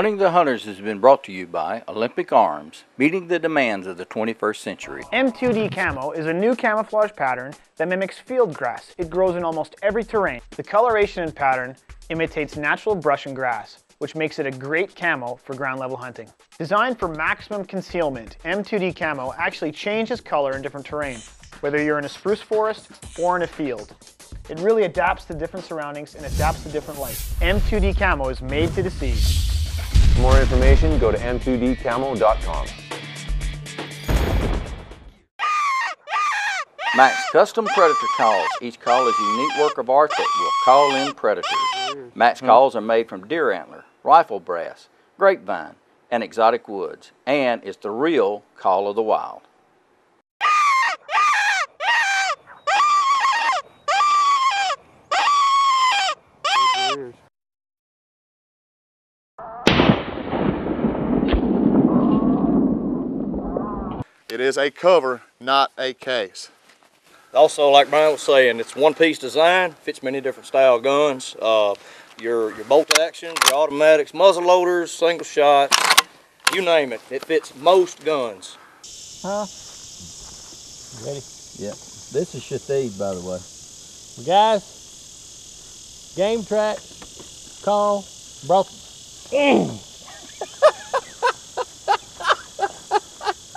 Hunting the Hunters has been brought to you by Olympic Arms, meeting the demands of the 21st century. M2D Camo is a new camouflage pattern that mimics field grass. It grows in almost every terrain. The coloration and pattern imitates natural brush and grass, which makes it a great camo for ground level hunting. Designed for maximum concealment, M2D Camo actually changes color in different terrain, whether you're in a spruce forest or in a field. It really adapts to different surroundings and adapts to different light. M2D Camo is made to deceive. For more information, go to m2dcamo.com. Max Custom Predator Calls. Each call is a unique work of art that will call in predators. Max calls are made from deer antler, rifle brass, grapevine, and exotic woods, and it's the real call of the wild. It is a cover, not a case. Also, like Brian was saying, it's one-piece design, fits many different style guns. Your bolt actions, your automatics, muzzle loaders, single shot, you name it. It fits most guns. Huh? Ready? Yeah. This is Shatid, by the way. Guys, game track, call, brought.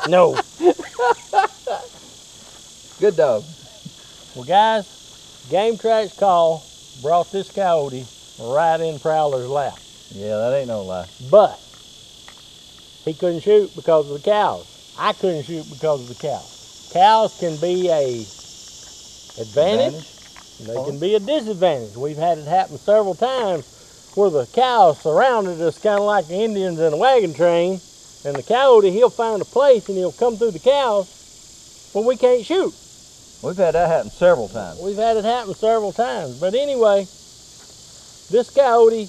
No. Good dog. Well, guys, game track's call brought this coyote right in Prowler's lap. Yeah, that ain't no lie. But he couldn't shoot because of the cows. I couldn't shoot because of the cows. Cows can be a advantage. They can be a disadvantage. We've had it happen several times where the cows surrounded us kind of like the Indians in a wagon train, and the coyote, he'll find a place and he'll come through the cows when we can't shoot. We've had that happen several times. We've had it happen several times. But anyway, this coyote,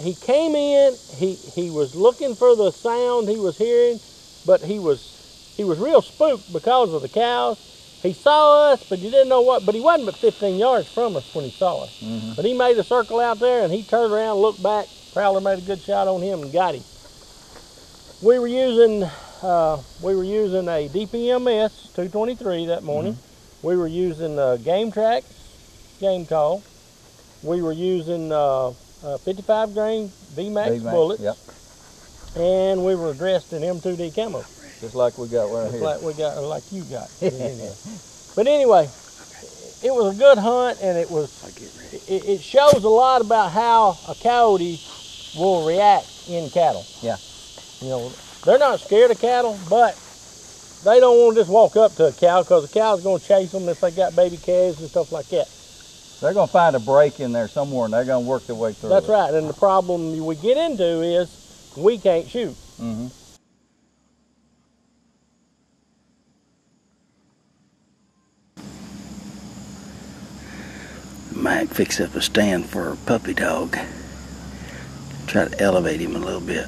he came in, he was looking for the sound he was hearing, but he was real spooked because of the cows. He saw us, but he didn't know what, but he wasn't but 15 yards from us when he saw us. But he made a circle out there and he turned around, looked back. Prowler made a good shot on him and got him. We were using a DPMS 223 that morning. We were using Game Track's game call. We were using 55 grain VMAX bullets. Yep. And we were dressed in M2D camo. Just like we got right here. Like you got. But anyway, it was a good hunt, and it shows a lot about how a coyote will react in cattle. Yeah. You know, they're not scared of cattle, but they don't want to just walk up to a cow because the cow's going to chase them if they got baby calves and stuff like that. They're going to find a break in there somewhere and they're going to work their way through. That's right, and the problem we get into is we can't shoot. Mike fixed up a stand for a puppy dog. Try to elevate him a little bit.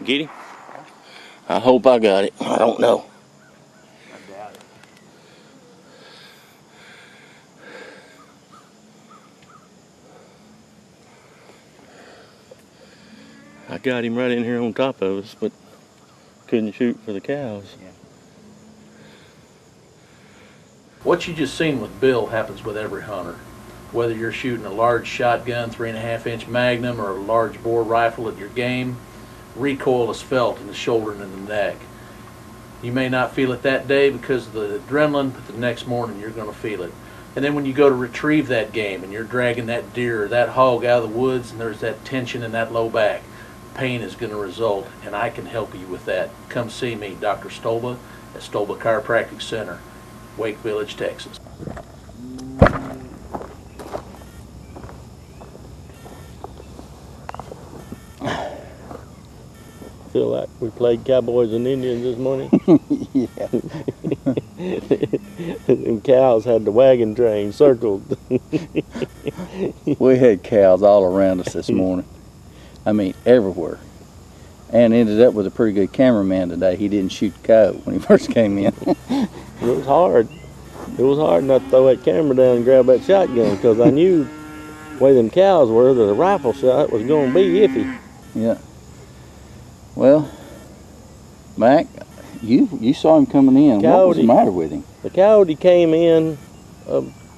Get him? I hope I got it. I don't know. I doubt it. I got him right in here on top of us, but couldn't shoot for the cows. Yeah. What you just seen with Bill happens with every hunter. Whether you're shooting a large shotgun, 3.5-inch Magnum, or a large bore rifle at your game, recoil is felt in the shoulder and in the neck. You may not feel it that day because of the adrenaline, but the next morning you're going to feel it. And then when you go to retrieve that game and you're dragging that deer or that hog out of the woods and there's that tension in that low back, pain is going to result, and I can help you with that. Come see me, Dr. Stolba, at Stolba Chiropractic Center, Wake Village, Texas. Feel like we played Cowboys and Indians this morning. Yeah. And cows had the wagon train circled. We had cows all around us this morning. I mean, everywhere. And ended up with a pretty good cameraman today. He didn't shoot the cow when he first came in. It was hard. It was hard not to throw that camera down and grab that shotgun, because I knew the way them cows were that a rifle shot was going to be iffy. Yeah. Well, Mac, you saw him coming in. What was the matter with him? The coyote came in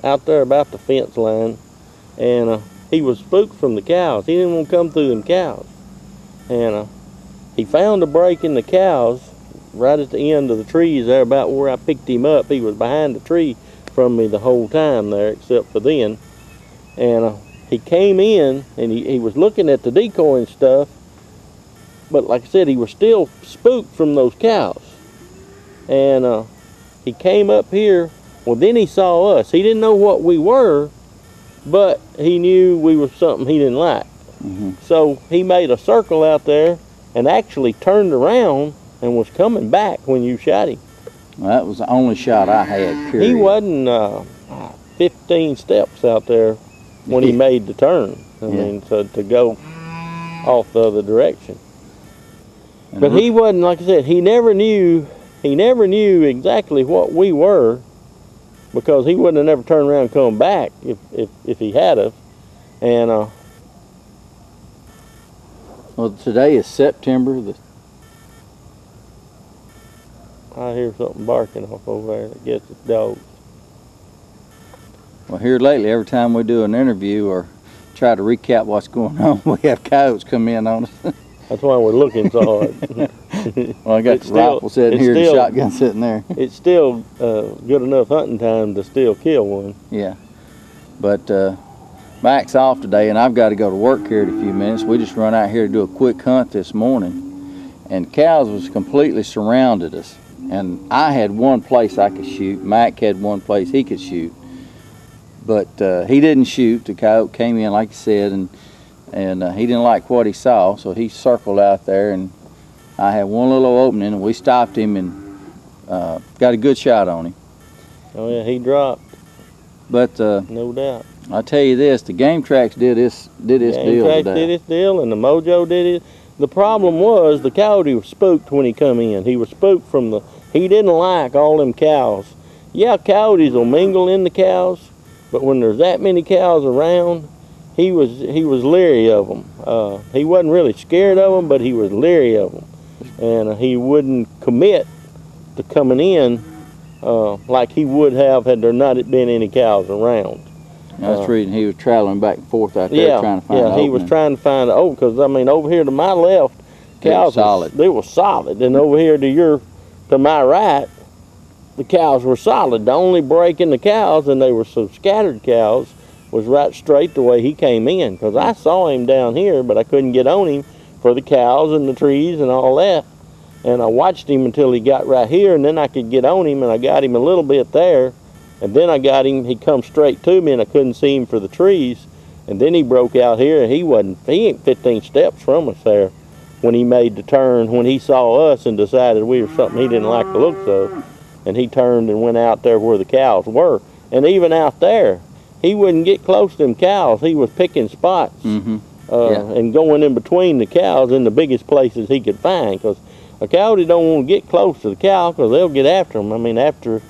out there about the fence line, and he was spooked from the cows. He didn't want to come through them cows. And he found a break in the cows right at the end of the trees there, about where I picked him up. He was behind the tree from me the whole time there, except for then. And he came in, and he was looking at the decoy and stuff, but like I said, he was still spooked from those cows. And he came up here. Well, then he saw us. He didn't know what we were, but he knew we were something he didn't like. Mm-hmm. So he made a circle out there and actually turned around and was coming back when you shot him. Well, that was the only shot I had, period. He wasn't 15 steps out there when he made the turn. I mean, so to go off the other direction. But he wasn't, like I said, he never knew exactly what we were, because he wouldn't have never turned around and come back if he had have. And well, today is September the... I hear something barking off over there. I guess it's dogs. Well, here lately, every time we do an interview or try to recap what's going on, we have coyotes come in on us. That's why we're looking so hard. Well, I got the rifle sitting here, the shotgun sitting there. It's still good enough hunting time to still kill one. Yeah. But Mac's off today, and I've got to go to work here in a few minutes. We just run out here to do a quick hunt this morning, and cows was completely surrounded us. And I had one place I could shoot. Mac had one place he could shoot. But he didn't shoot. The coyote came in, like you said, and he didn't like what he saw, so he circled out there, and I had one little opening, and we stopped him and got a good shot on him. Oh yeah, he dropped. But no doubt. I'll tell you this: the Game Tracks did its deal today. Game Tracks did its deal, and the Mojo did it. The problem was the coyote was spooked when he come in. He was spooked from the. He didn't like all them cows. Yeah, coyotes will mingle in the cows, but when there's that many cows around, he was leery of them. He wasn't really scared of them, but he was leery of them, and he wouldn't commit to coming in like he would have had there not been any cows around. That's the reason he was traveling back and forth out there trying to find an opening. He was trying to find an opening, because I mean, over here to my left, cows they were solid, and over here to my right, the cows were solid. The only break in the cows, and they were so scattered cows, was right straight the way he came in, because I saw him down here, but I couldn't get on him for the cows and the trees and all that. And I watched him until he got right here, and then I could get on him, and I got him a little bit there, and then I got him, he come straight to me, and I couldn't see him for the trees, and then he broke out here, and he ain't 15 steps from us there when he made the turn, when he saw us and decided we were something he didn't like the looks of, and he turned and went out there where the cows were. And even out there, he wouldn't get close to them cows. He was picking spots and going in between the cows in the biggest places he could find, because a coyote don't want to get close to the cow, because they'll get after him. I mean, after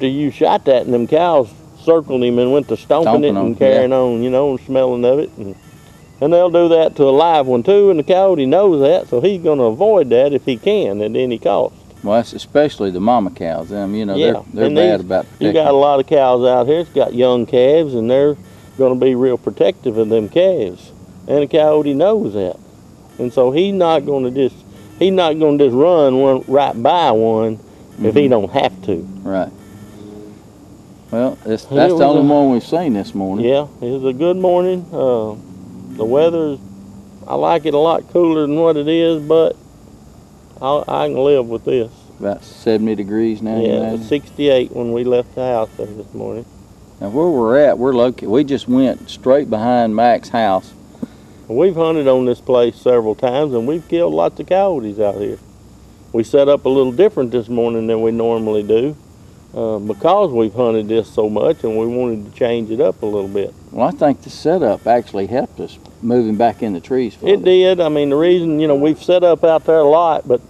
you shot that, and them cows circled him and went to stomping it and carrying on, you know, and smelling of it. And they'll do that to a live one too, and the coyote knows that, so he's going to avoid that if he can at any cost. Well, that's especially the mama cows. You know, they're bad about protecting. You got a lot of cows out here. It's got young calves, and they're going to be real protective of them calves. And the coyote knows that, and so he's not going to just run one right by one if he don't have to. Right. Well, that's the only one we've seen this morning. Yeah, it was a good morning. The weather, I like it a lot cooler than what it is, but I can live with this. About 70 degrees now. Yeah, it was 68 when we left the house there this morning. Now where we're at, we're located. We just went straight behind Mac's house. We've hunted on this place several times, and we've killed lots of coyotes out here. We set up a little different this morning than we normally do because we've hunted this so much, and we wanted to change it up a little bit. Well, I think the setup actually helped us moving back in the trees. It did. I mean, the reason, you know, we've set up out there a lot, but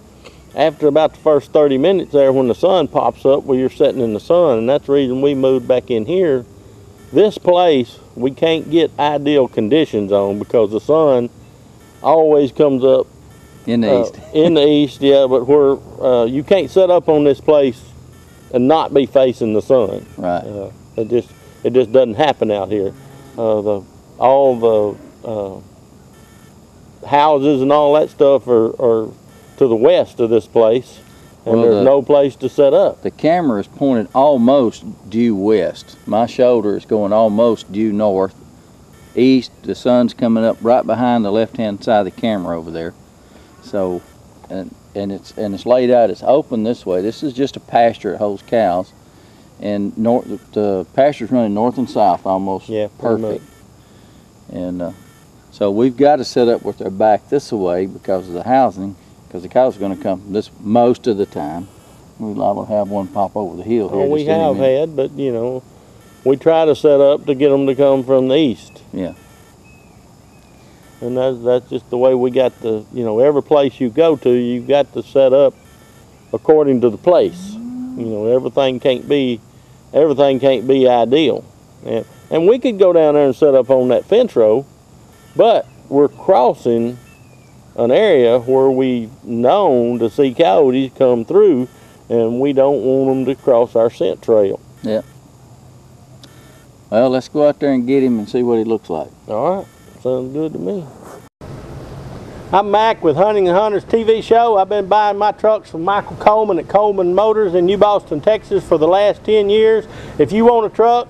after about the first 30 minutes there, when the sun pops up, well, you're sitting in the sun, and that's the reason we moved back in here. This place, we can't get ideal conditions on because the sun always comes up in the east. In the east, yeah, but where you can't set up on this place and not be facing the sun. Right. It just doesn't happen out here. All the houses and all that stuff are to the west of this place, and there's no place to set up. The camera is pointed almost due west. My shoulder is going almost due north. East, the sun's coming up right behind the left-hand side of the camera over there. So, and it's laid out. It's open this way. This is just a pasture that holds cows, and the pasture's running north and south almost. Yeah, perfect. And so we've got to set up with their back this way because of the housing. Because the cows are going to come this most of the time. We're liable to have one pop over the hill here. Oh, we have had, but you know, we try to set up to get them to come from the east. Yeah. And that's just the way we got the, you know, every place you go to, you've got to set up according to the place. You know, everything can't be ideal. And we could go down there and set up on that fence row, but we're crossing an area where we've known to see coyotes come through, and we don't want them to cross our scent trail. Yeah. Well, let's go out there and get him and see what he looks like. All right. Sounds good to me. I'm Mac with Hunting and Hunters TV show. I've been buying my trucks from Michael Coleman at Coleman Motors in New Boston, Texas for the last 10 years. If you want a truck,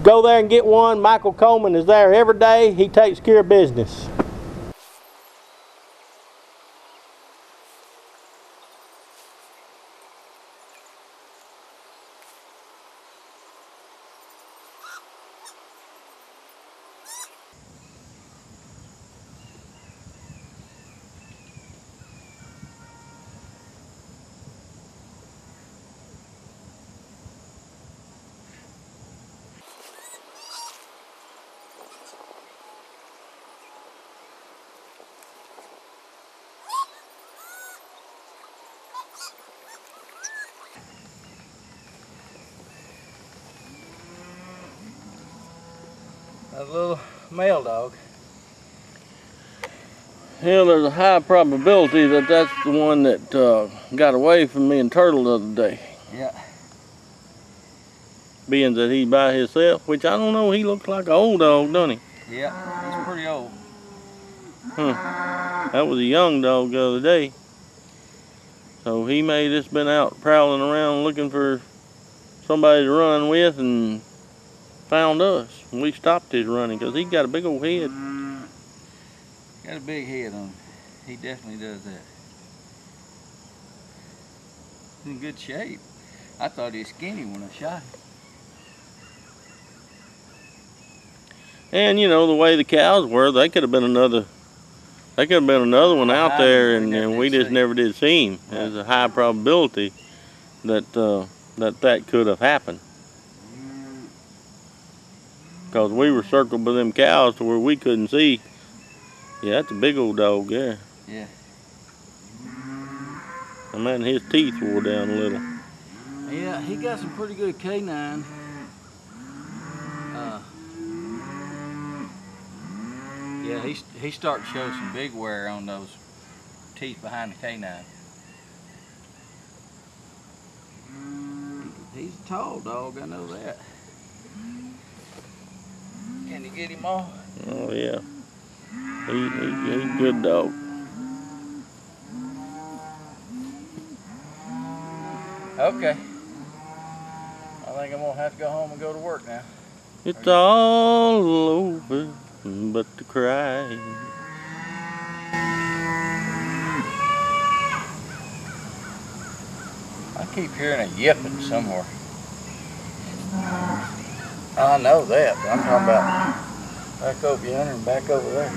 go there and get one. Michael Coleman is there every day. He takes care of business. A little male dog. Yeah, there's a high probability that that's the one that got away from me and Turtle the other day. Yeah. Being that he's by himself, which I don't know, he looks like an old dog, doesn't he? Yeah, he's pretty old. That was a young dog the other day. So he may have just been out prowling around looking for somebody to run with and found us. We stopped his running because he got a big old head. Got a big head on him. He definitely does that. He's in good shape. I thought he was skinny when I shot him. And you know, the way the cows were, they could have been another one out there, and we just never did see him. Right. There's a high probability that that could have happened. Because we were circled by them cows to where we couldn't see. Yeah, that's a big old dog there. Yeah. I mean, his teeth wore down a little. Yeah, he got some pretty good canine. Yeah, he's starting to show some big wear on those teeth behind the canine. He's a tall dog, I know that. Can you get him off? Oh yeah, he's a good dog. Okay. All think I'm gonna have to go home and go to work now. It's all over but the crying. I keep hearing a yipping somewhere. I know that, but I'm talking about back over yonder and back over there.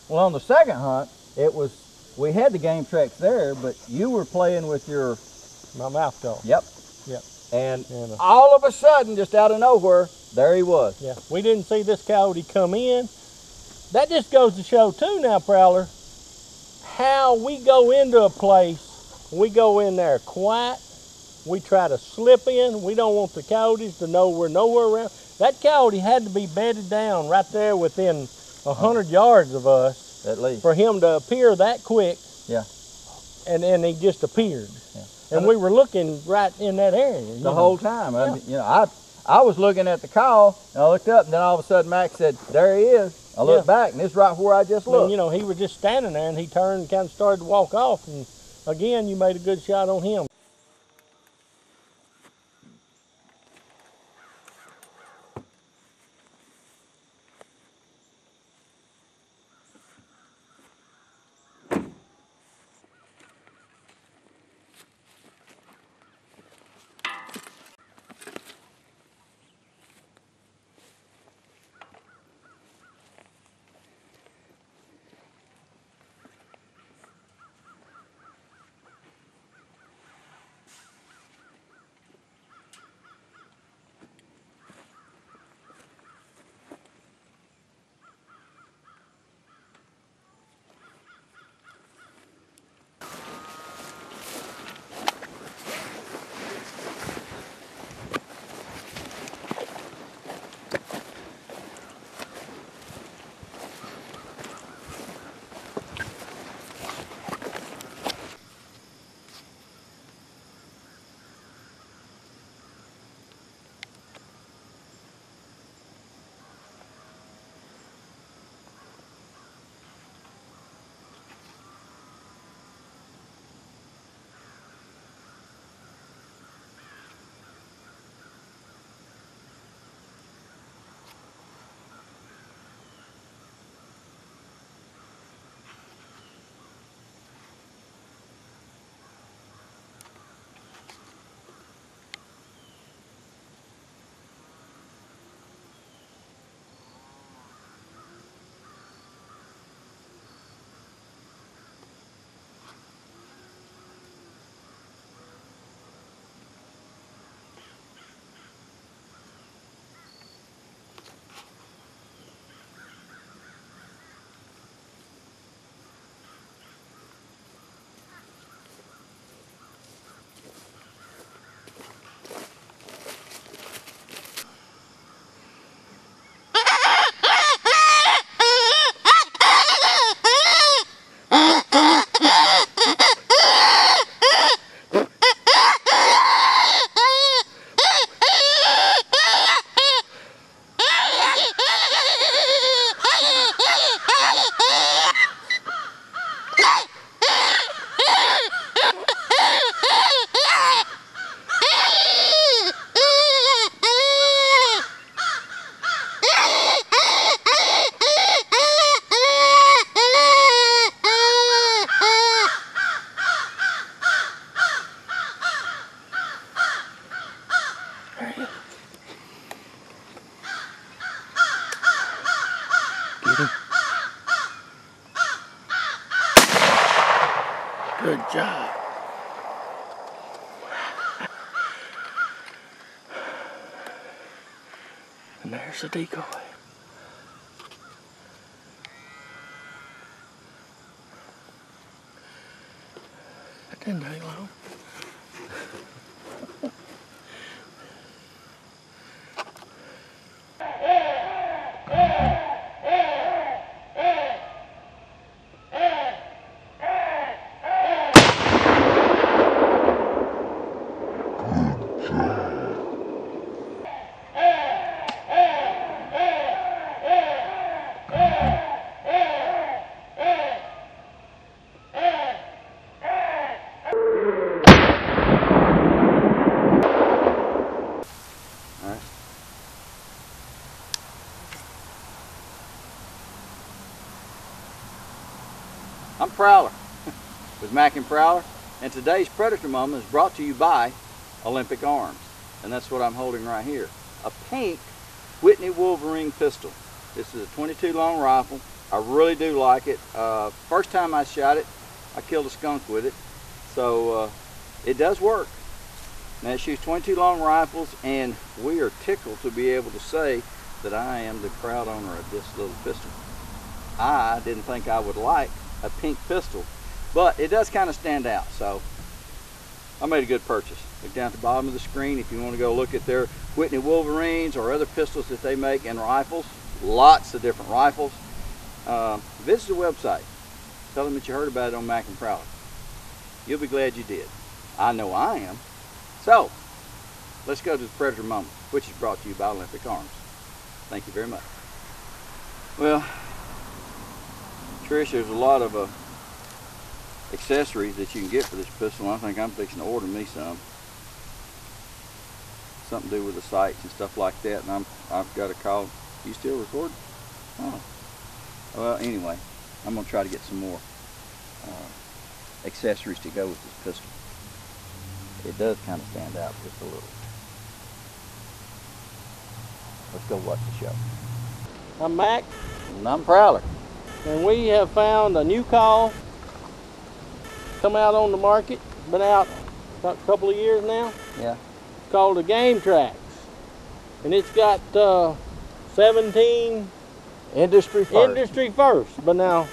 Well, on the second hunt, we had the game tracks there, but you were playing with My mouth gone. Yep. Yep. And all of a sudden, just out of nowhere, there he was. Yeah, we didn't see this coyote come in. That just goes to show too now, Prowler, how we go into a place, we go in there quiet, we try to slip in, we don't want the coyotes to know we're nowhere around. That coyote had to be bedded down right there within 100 yards of us. At least. For him to appear that quick. Yeah. And he just appeared. Yeah. And we were looking right in that area. The whole time. Yeah. I mean, I was looking at the call, and I looked up, and then all of a sudden Max said, there he is. I looked back, and it's right where I just looked. And, he was just standing there, and he turned and kind of started to walk off. And again, you made a good shot on him. Good job. And there's the decoy. That didn't take long. I'm Prowler with Mac and Prowler, and today's Predator Moment is brought to you by Olympic Arms, and that's what I'm holding right here. A pink Whitney Wolverine pistol. This is a 22 long rifle. I really do like it. First time I shot it, I killed a skunk with it, so it does work. Now it shoots 22 long rifles, and we are tickled to be able to say that I am the proud owner of this little pistol. I didn't think I would like a pink pistol, but it does kind of stand out, so I made a good purchase. Look down at the bottom of the screen if you want to go look at their Whitney Wolverines or other pistols that they make and rifles. Lots of different rifles. Visit the website. Tell them that you heard about it on Mac and Prowler. You'll be glad you did. I know I am. So, let's go to the Predator Moment, which is brought to you by Olympic Arms. Thank you very much. Well, Trish, there's a lot of accessories that you can get for this pistol. I think I'm fixing to order me some. Something to do with the sights and stuff like that. And I've got a call. You still recording? Oh. Well, anyway, I'm going to try to get some more accessories to go with this pistol. It does kind of stand out just a little. Let's go watch the show. I'm Mac, And I'm Prowler. and we have found a new call come out on the market. Been out about a couple of years now. Yeah. It's called the Game Tracks, and it's got 17 Industry first. industry first. But now,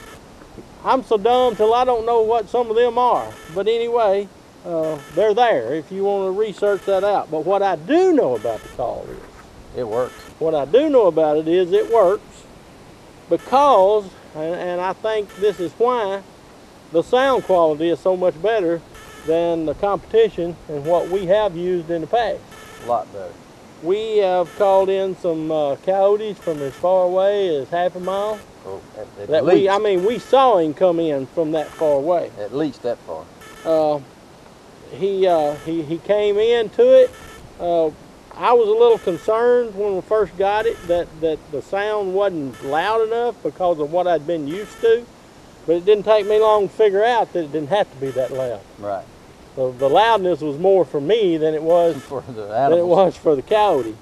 I'm so dumb till I don't know what some of them are. But anyway, they're there if you want to research that out. But what I do know about the call is, It works. what I do know about it is it works because, and I think this is why, the sound quality is so much better than the competition and what we have used in the past. A lot better. We have called in some coyotes from as far away as half a mile. Oh, at That least. we saw him come in from that far away. At least that far. He came into it. I was a little concerned when we first got it that the sound wasn't loud enough because of what I'd been used to, but it didn't take me long to figure out that it didn't have to be that loud. Right. So the loudness was more for me than it was For the than it animals. was for the coyote.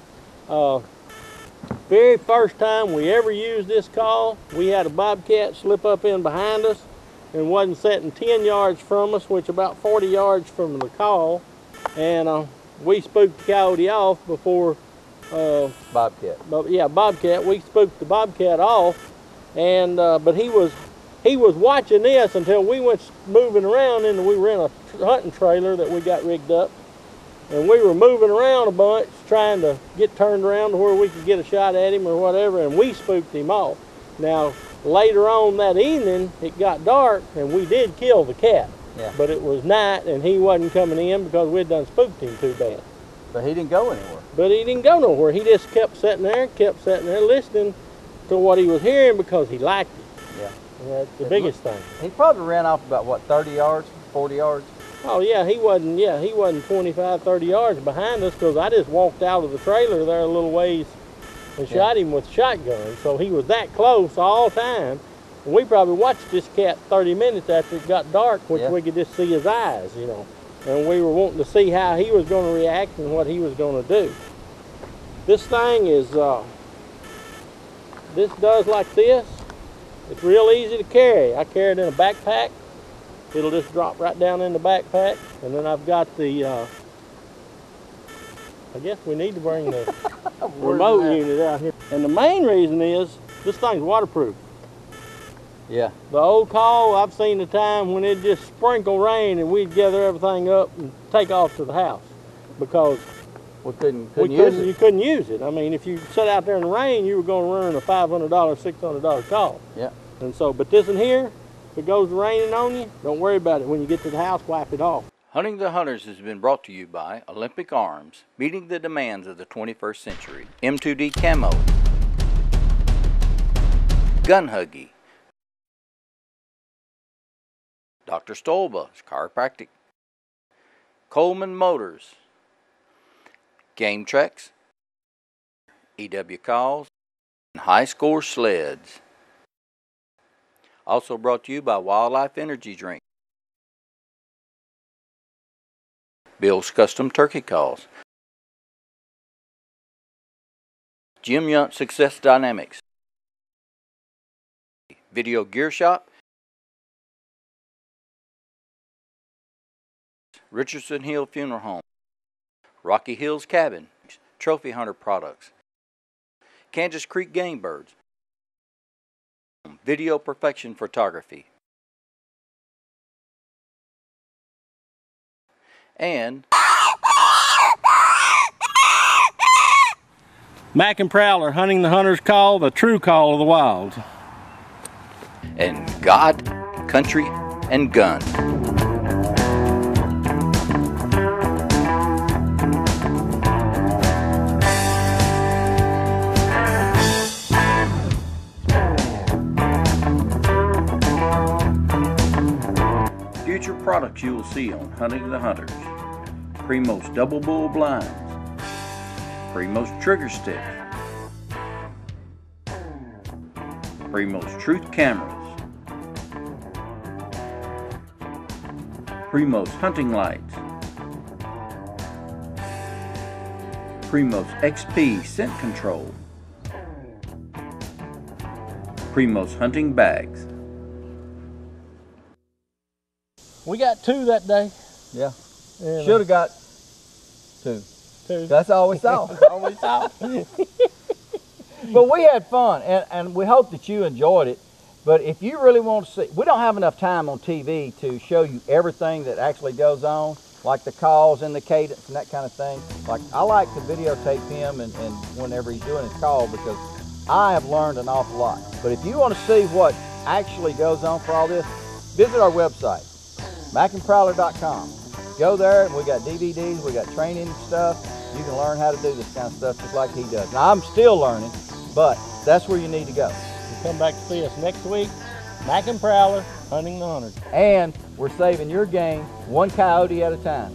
Very first time we ever used this call, we had a bobcat slip up in behind us and wasn't sitting 10 yards from us, which about 40 yards from the call, and we spooked the coyote off before. Bobcat. Bobcat. We spooked the bobcat off, and but he was watching this until we went moving around, and we were in a hunting trailer that we got rigged up, and we were moving around a bunch trying to get turned around to where we could get a shot at him or whatever, and we spooked him off. Now later on that evening it got dark and we did kill the cat. Yeah. But it was night and he wasn't coming in because we'd done spooked him too bad. But he didn't go anywhere. But he didn't go nowhere. He just kept sitting there listening to what he was hearing because he liked it. Yeah. And that's the biggest thing. He probably ran off about, what, 30 yards, 40 yards? Oh yeah, he wasn't 25, 30 yards behind us because I just walked out of the trailer there a little ways and shot him with a shotgun. So he was that close all the time. And we probably watched this cat 30 minutes after it got dark, which we could just see his eyes, you know. And we were wanting to see how he was going to react and what he was going to do. This thing is, this does like this. It's real easy to carry. I carry it in a backpack. It'll just drop right down in the backpack. And then I've got the, I guess we need to bring the remote unit out here. And the main reason is, this thing's waterproof. Yeah. The old call, I've seen the time when it just sprinkle rain and we'd gather everything up and take off to the house because We couldn't use it. you couldn't use it. I mean, if you sat out there in the rain, you were going to run a $500, $600 call. Yeah. And so, but this in here, if it goes raining on you, don't worry about it. When you get to the house, wipe it off. Hunting the Hunters has been brought to you by Olympic Arms, meeting the demands of the 21st century. M2D Camo, Gun Huggy, Dr. Stolba's Chiropractic, Coleman Motors, Game Treks, EW Calls, and High Score Sleds. Also brought to you by Wildlife Energy Drink. Bill's Custom Turkey Calls. Jim Yunt Success Dynamics. Video Gear Shop. Richardson Hill Funeral Home. Rocky Hills Cabin. Trophy Hunter Products. Kansas Creek Game Birds. Video Perfection Photography. And Mac and Prowler, hunting the hunter's call, the true call of the wild. And God, Country, and Gun. Future products you will see on Hunting the Hunters. Primo's Double Bull Blinds. Primo's Trigger Stick. Primo's Truth Cameras. Primo's Hunting Lights. Primo's XP Scent Control. Primo's Hunting Bags. We got 2 that day. Yeah. Yeah. Should have got 2. 2. That's all we saw. all we saw. But we had fun, and we hope that you enjoyed it. But if you really want to see, we don't have enough time on TV to show you everything that actually goes on, like the calls and the cadence and that kind of thing. Like, I like to videotape him and whenever he's doing his call, because I have learned an awful lot. But if you want to see what actually goes on for all this, visit our website, macandprowler.com. Go there, and we got DVDs, we got training stuff. You can learn how to do this kind of stuff just like he does. Now, I'm still learning, but that's where you need to go. You come back to see us next week. Mac and Prowler, hunting the hunters. And we're saving your game one coyote at a time.